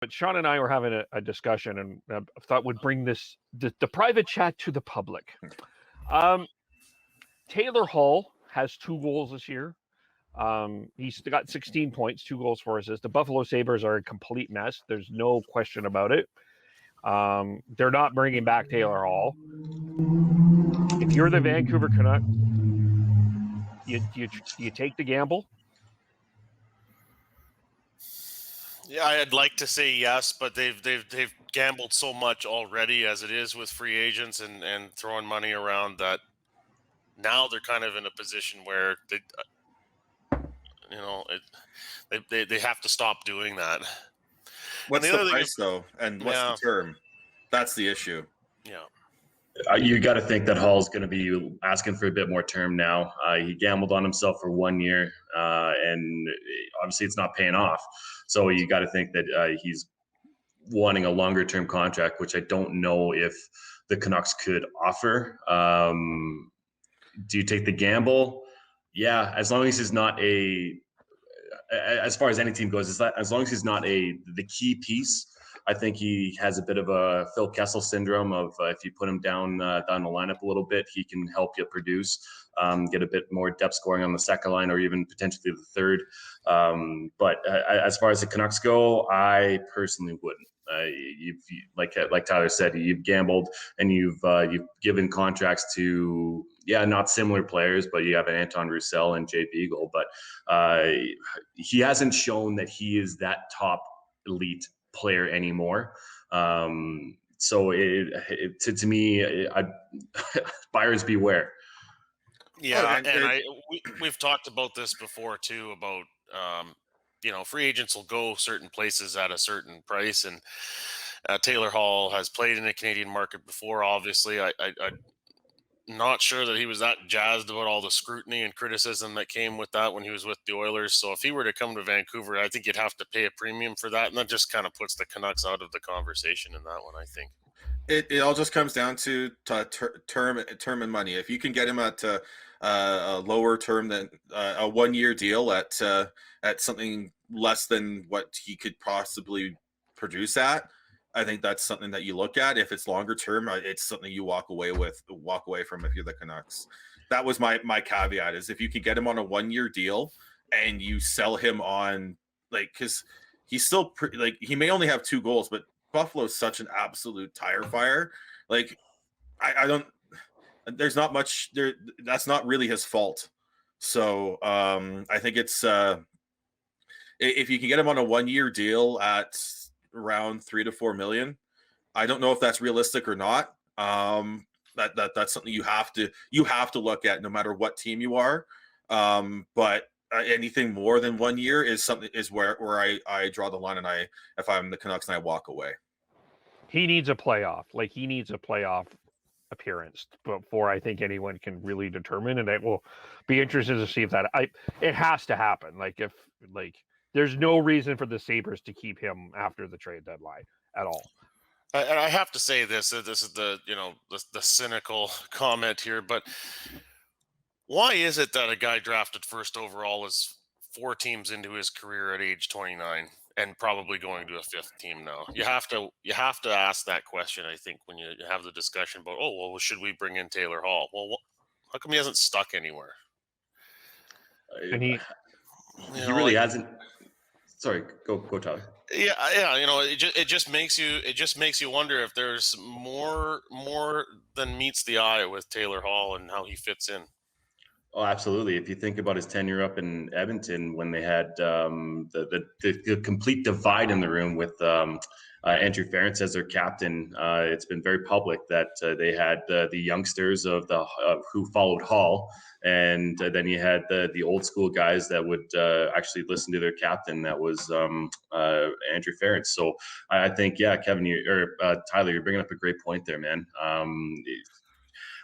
But Sean and I were having a discussion, and I thought would bring the private chat to the public. Um, Taylor Hall has 2 goals this year. He's got 16 points, 2 goals, 4 assists. The Buffalo Sabres are a complete mess. There's no question about it. They're not bringing back Taylor Hall. If you're the Vancouver Canucks, you take the gamble. Yeah, I'd like to say yes, but they've gambled so much already as it is with free agents and throwing money around that now they're kind of in a position where they have to stop doing that. What's the price though, and what's the term? That's the issue. Yeah. You got to think that Hall's going to be asking for a bit more term now. He gambled on himself for 1 year, and obviously it's not paying off. So you got to think that he's wanting a longer term contract, which I don't know if the Canucks could offer. Do you take the gamble? Yeah, as long as he's not as far as any team goes, as long as he's not the key piece. I think he has a bit of a Phil Kessel syndrome of if you put him down the lineup a little bit, he can help you produce, get a bit more depth scoring on the second line or even potentially the third. But as far as the Canucks go, I personally wouldn't. Like Tyler said, you've gambled and you've given contracts to not similar players, but you have an Anton Roussel and Jay Beagle, but he hasn't shown that he is that top elite player anymore. So to me, buyers beware. Yeah, and we've talked about this before too about free agents will go certain places at a certain price, and Taylor Hall has played in the Canadian market before. Obviously, I'm not sure that he was that jazzed about all the scrutiny and criticism that came with that when he was with the Oilers. So if he were to come to Vancouver, I think you'd have to pay a premium for that, and that just kind of puts the Canucks out of the conversation in that one, I think. It all just comes down to term and money. If you can get him at a lower term than a 1 year deal at something less than what he could possibly produce at, I think that's something that you look at. If it's longer term, it's something you walk away from if you're the Canucks. That was my caveat, is if you can get him on a 1 year deal and you sell him on, because he's still he may only have 2 goals, but Buffalo's such an absolute tire fire. I don't. There's not much there. That's not really his fault. So I think it's if you can get him on a 1 year deal at around $3 to $4 million. I don't know if that's realistic or not. That's something you have to look at no matter what team you are. But anything more than 1 year is where I draw the line, and if I'm the Canucks, and I walk away. He needs a playoff. He needs a playoff appearance before I think anyone can really determine, and it will be interesting to see if it has to happen. There's no reason for the Sabres to keep him after the trade deadline at all. And I have to say this is the cynical comment here, but why is it that a guy drafted first overall is 4 teams into his career at age 29 and probably going to a 5th team now? You have to ask that question, I think, when you have the discussion about, should we bring in Taylor Hall? Well, how come he hasn't stuck anywhere? And he really hasn't. Sorry, go Tyler. Yeah, it just makes you wonder if there's more than meets the eye with Taylor Hall and how he fits in. Oh, absolutely. If you think about his tenure up in Edmonton, when they had the complete divide in the room with Andrew Ferentz as their captain, it's been very public that they had the youngsters who followed Hall, and then you had the old school guys that would actually listen to their captain. That was Andrew Ferentz. So I think, Kevin, Tyler, you're bringing up a great point there, man.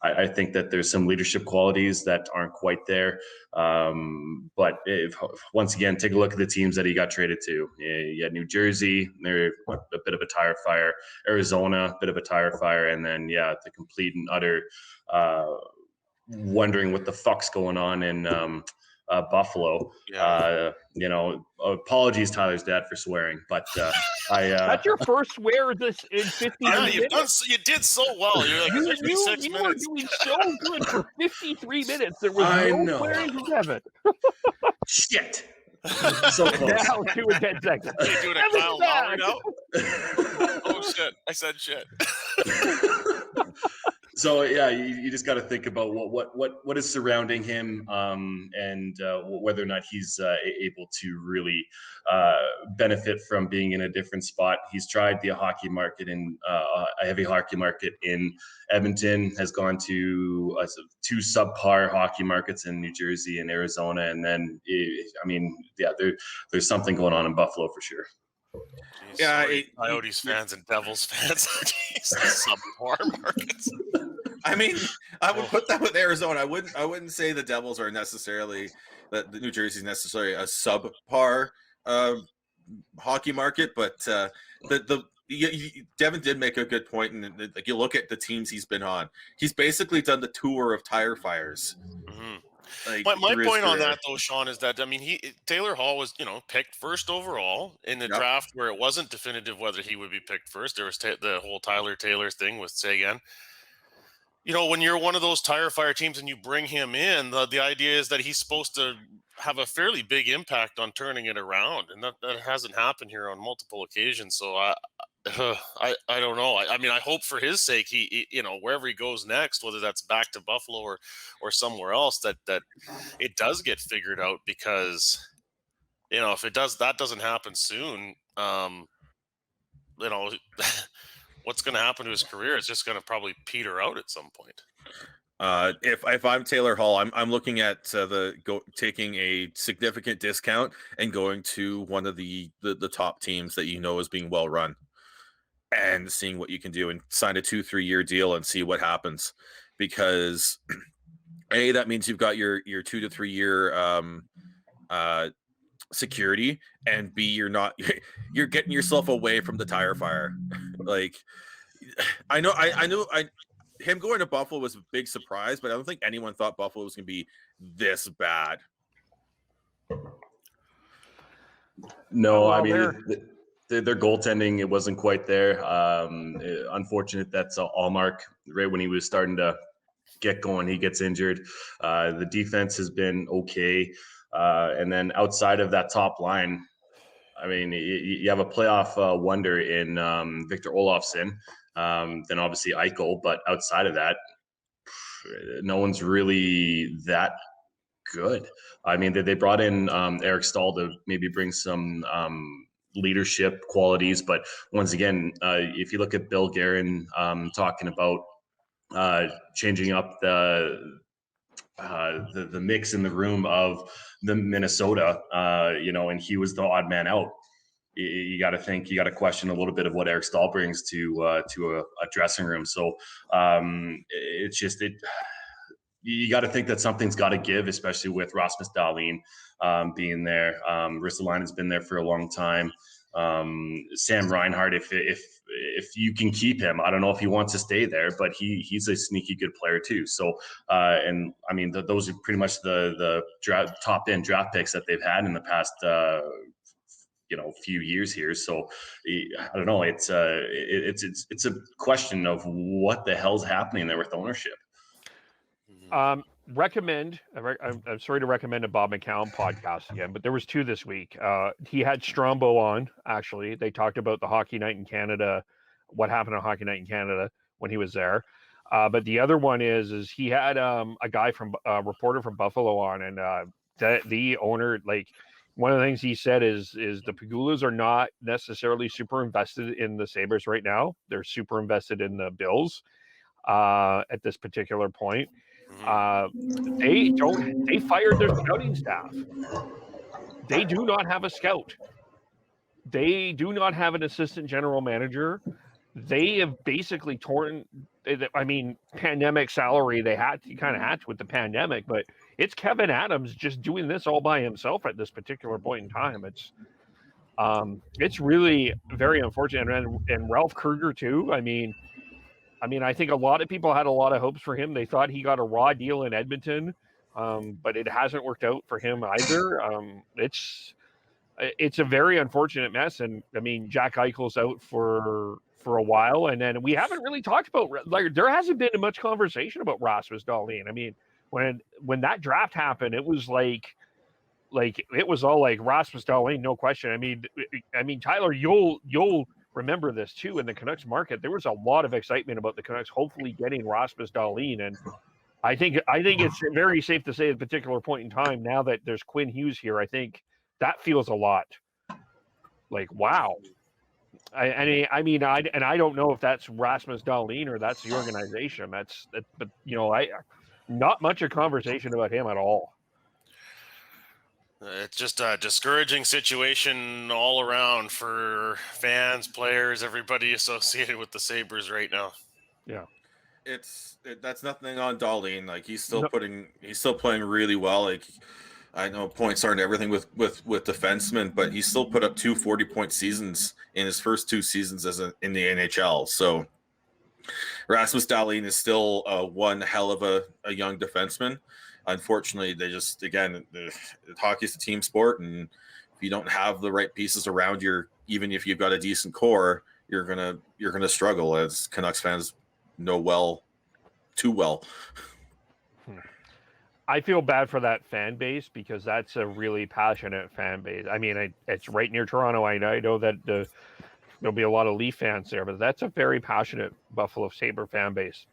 I think that there's some leadership qualities that aren't quite there. But once again, take a look at the teams that he got traded to. You had New Jersey, they're a bit of a tire fire. Arizona, a bit of a tire fire. And then, the complete and utter wondering what the fuck's going on in Buffalo. Yeah. Apologies, Tyler's dad, for swearing, but That's your first swear this in 50 minutes. You did so well. You're like 56 you were minutes. doing so good for 53 minutes. There was I no know. swearing from Kevin. Shit. So close. Now 2 and 10 seconds. Are you doing a Kevin's Kyle back. Lowry now? Oh shit! I said shit. So yeah, you just got to think about what is surrounding him, and whether or not he's able to really benefit from being in a different spot. He's tried the hockey market in a heavy hockey market in Edmonton, has gone to 2 subpar hockey markets in New Jersey and Arizona, and then there's something going on in Buffalo for sure. Jeez, Yeah, Coyotes fans and Devils fans. Subpar markets. I mean, I would put that with Arizona. I wouldn't say the Devils are necessarily that the New Jersey's necessarily a subpar hockey market, but Devin did make a good point, and like you look at the teams he's been on, he's basically done the tour of tire fires. Mm-hmm. Like, my point on that, though, Sean, is that Taylor Hall was picked first overall in the draft where it wasn't definitive whether he would be picked first. There was the whole Tyler Taylor thing with Sagan. When you're one of those tire fire teams and you bring him in, the idea is that he's supposed to have a fairly big impact on turning it around, and that hasn't happened here on multiple occasions. So I don't know. I hope for his sake, he wherever he goes next, whether that's back to Buffalo or somewhere else, that it does get figured out, because if that doesn't happen soon, what's going to happen to his career? It's just going to probably peter out at some point. If I'm Taylor Hall, I'm looking at taking a significant discount and going to one of the top teams that is being well run, and seeing what you can do, and sign a 2-3 year deal and see what happens, because A, that means you've got your 2 to 3 year security, and B, you're getting yourself away from the tire fire. Like, I know him going to Buffalo was a big surprise, but I don't think anyone thought Buffalo was going to be this bad. No, their goaltending, it wasn't quite there. Unfortunate that's Allmark, right when he was starting to get going, he gets injured. The defense has been okay. And then outside of that top line, you have a playoff wonder in Victor Olofsson, then obviously Eichel, but outside of that, no one's really that good. They brought in Eric Stahl to maybe bring some leadership qualities, but once again, if you look at Bill Guerin talking about changing up the mix in the room of the Minnesota, and he was the odd man out. You got to question a little bit of what Eric Stahl brings to a dressing room. So you got to think that something's got to give, especially with Rasmus Dahlin being there. Ristolainen's been there for a long time. Sam Reinhart, if you can keep him, I don't know if he wants to stay there, but he's a sneaky good player too. So those are pretty much the top end draft picks that they've had in the past few years here. So I don't know. It's a question of what the hell's happening there with ownership. I'm sorry to recommend a Bob McCown podcast again, but there was 2 this week. He had Strombo on, actually. They talked about the Hockey Night in Canada, what happened on Hockey Night in Canada when he was there. But the other one is he had a guy reporter from Buffalo on, and the owner, like, one of the things he said is the Pegulas are not necessarily super invested in the Sabres right now. They're super invested in the Bills at this particular point. They fired their scouting staff. They do not have a scout. They do not have an assistant general manager. They have basically pandemic salary. They had to with the pandemic, but it's Kevin Adams just doing this all by himself at this particular point in time. It's really very unfortunate. And Ralph Kruger too. I think a lot of people had a lot of hopes for him. They thought he got a raw deal in Edmonton. but it hasn't worked out for him either. It's a very unfortunate mess, and I mean Jack Eichel's out for a while, and then we haven't really talked about, like, there hasn't been much conversation about Rasmus Dahlin. I mean, when that draft happened, it was like it was all like Rasmus Dahlin, no question. I mean, Tyler, you'll remember this too. In the Canucks market, there was a lot of excitement about the Canucks hopefully getting Rasmus Dahlin, and I think it's very safe to say at a particular point in time, now that there's Quinn Hughes here, I think that feels a lot like, wow. I don't know if that's Rasmus Dahlin or that's the organization. But not much of conversation about him at all. It's just a discouraging situation all around for fans, players, everybody associated with the Sabres right now. Yeah. That's nothing on Dahlin. Like, he's still playing really well. Like, I know points aren't everything with defensemen, but he still put up 2 40-point seasons in his first 2 seasons in the NHL. So Rasmus Dahlin is still one hell of a young defenseman. Unfortunately, they just, again, hockey's a team sport, and if you don't have the right pieces around you, even if you've got a decent core, you're gonna struggle, as Canucks fans know too well. I feel bad for that fan base, because that's a really passionate fan base. I mean, it's right near Toronto. I know that there'll be a lot of Leaf fans there, but that's a very passionate Buffalo Sabre fan base.